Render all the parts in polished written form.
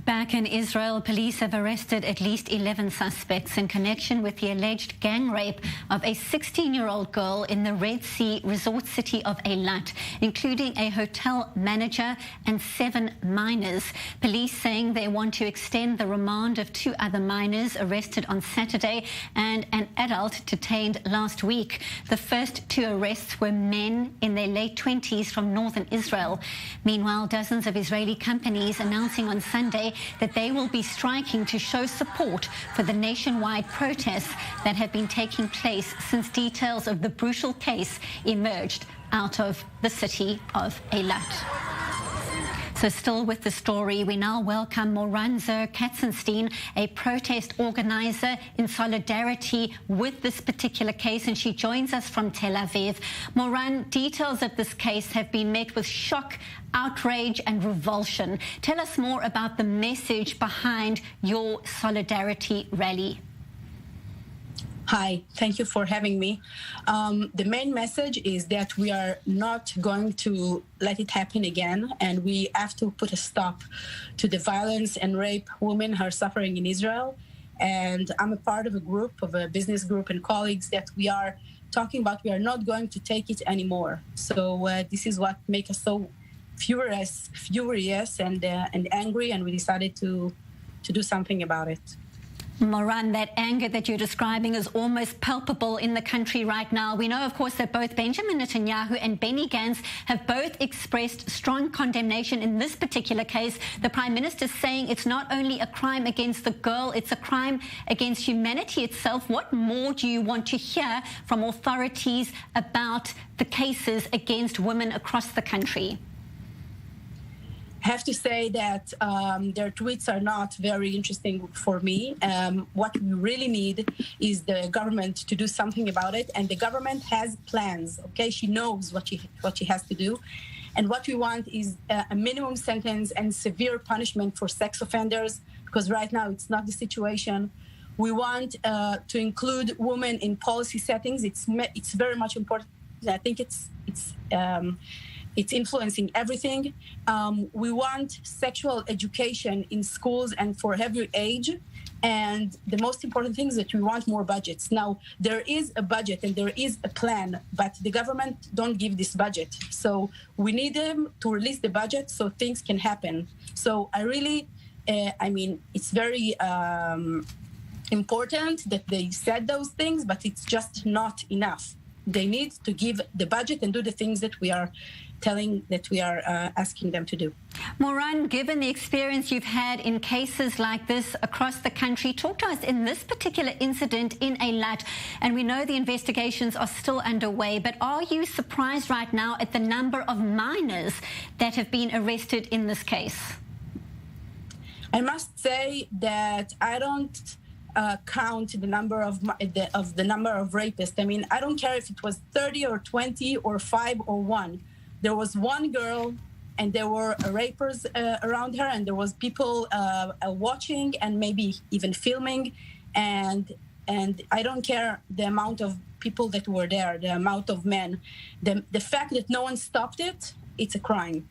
Back in Israel, police have arrested at least 11 suspects in connection with the alleged gang rape of a 16-year-old girl in the Red Sea resort city of Eilat, including a hotel manager and 7 minors. Police saying they want to extend the remand of 2 other minors arrested on Saturday and an adult detained last week. The first 2 arrests were men in their late 20s from northern Israel. Meanwhile, dozens of Israeli companies announcing on Sunday that they will be striking to show support for the nationwide protests that have been taking place since details of the brutal case emerged out of the city of Eilat. So still with the story, we now welcome Moran Katzenstein, a protest organizer in solidarity with this particular case, and she joins us from Tel Aviv. Moran, details of this case have been met with shock, outrage and revulsion. Tell us more about the message behind your solidarity rally. Hi, thank you for having me. The main message is that we are not going to let it happen again, and we have to put a stop to the violence and rape women who are suffering in Israel. And I'm a part of a business group and colleagues that we are talking about we are not going to take it anymore. So this is what makes us so furious and angry, and we decided to do something about it. Moran, that anger that you're describing is almost palpable in the country right now. We know, of course, that both Benjamin Netanyahu and Benny Gantz have both expressed strong condemnation in this particular case. The Prime Minister saying it's not only a crime against the girl, it's a crime against humanity itself. What more do you want to hear from authorities about the cases against women across the country? I have to say that their tweets are not very interesting for me. What we really need is the government to do something about it, and the government has plans. Okay, she knows what she has to do, and what we want is a minimum sentence and severe punishment for sex offenders, because right now it's not the situation. We want to include women in policy settings. It's very much important. I think it's influencing everything. We want sexual education in schools and for every age. And the most important thing is that we want more budgets. Now, there is a budget and there is a plan, but the government don't give this budget. So we need them to release the budget so things can happen. So it's very important that they said those things, but it's just not enough. They need to give the budget and do the things that we are asking them to do. Moran, given the experience you've had in cases like this across the country, talk to us in this particular incident in Eilat, and we know the investigations are still underway, but are you surprised right now at the number of minors that have been arrested in this case? I must say that I don't count the number of the number of rapists. I mean, I don't care if it was 30 or 20 or 5 or 1. There was one girl, and there were rapers around her, and there was people watching and maybe even filming, and I don't care the amount of people that were there, the amount of men. The fact that no one stopped it, it's a crime.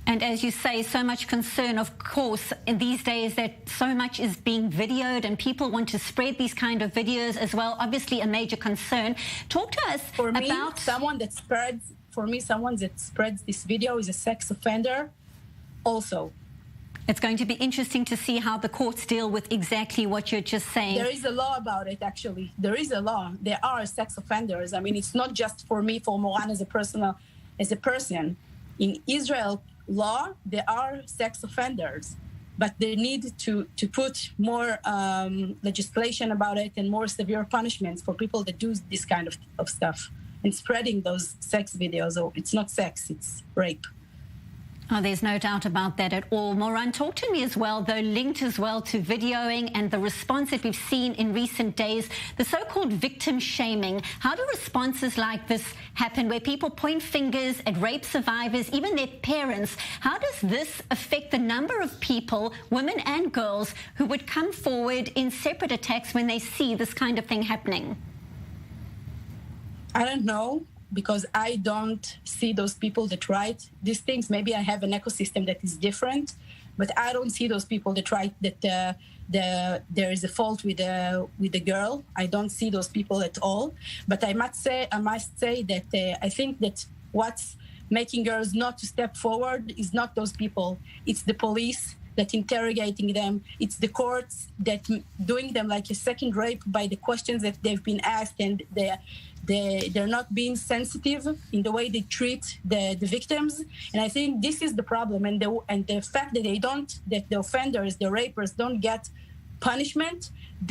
And as you say, so much concern, of course, in these days that so much is being videoed and people want to spread these kind of videos as well. Obviously, a major concern. Talk to us about... someone that spreads this video is a sex offender also. It's going to be interesting to see how the courts deal with exactly what you're just saying. There is a law about it, actually. There is a law. There are sex offenders. I mean, it's not just for me, for Moran as a person. In Israel law, there are sex offenders, but they need to put more legislation about it and more severe punishments for people that do this kind of stuff and spreading those sex videos. Oh, it's not sex, it's rape. Oh, there's no doubt about that at all. Moran, talk to me as well, though, linked as well to videoing and the response that we've seen in recent days, the so-called victim shaming. How do responses like this happen, where people point fingers at rape survivors, even their parents? How does this affect the number of people, women and girls, who would come forward in separate attacks when they see this kind of thing happening? I don't know. because I don't see those people that write these things. Maybe I have an ecosystem that is different, but I don't see those people that try that there is a fault with the girl. I don't see those people at all. But I must say that I think that what's making girls not to step forward is not those people. It's the police that interrogating them. It's the courts that doing them like a second rape by the questions that they've been asked, and they're not being sensitive in the way they treat the victims. And I think this is the problem. And the fact that that the offenders, the rapers, don't get punishment,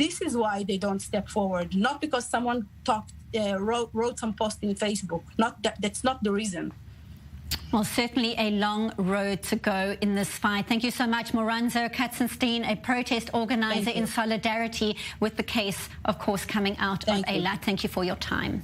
this is why they don't step forward. Not because someone wrote some post in Facebook. That's not the reason. Well, certainly a long road to go in this fight. Thank you so much, Moranzo Katzenstein, a protest organizer in solidarity with the case, of course, coming out of Eilat. Thank you for your time.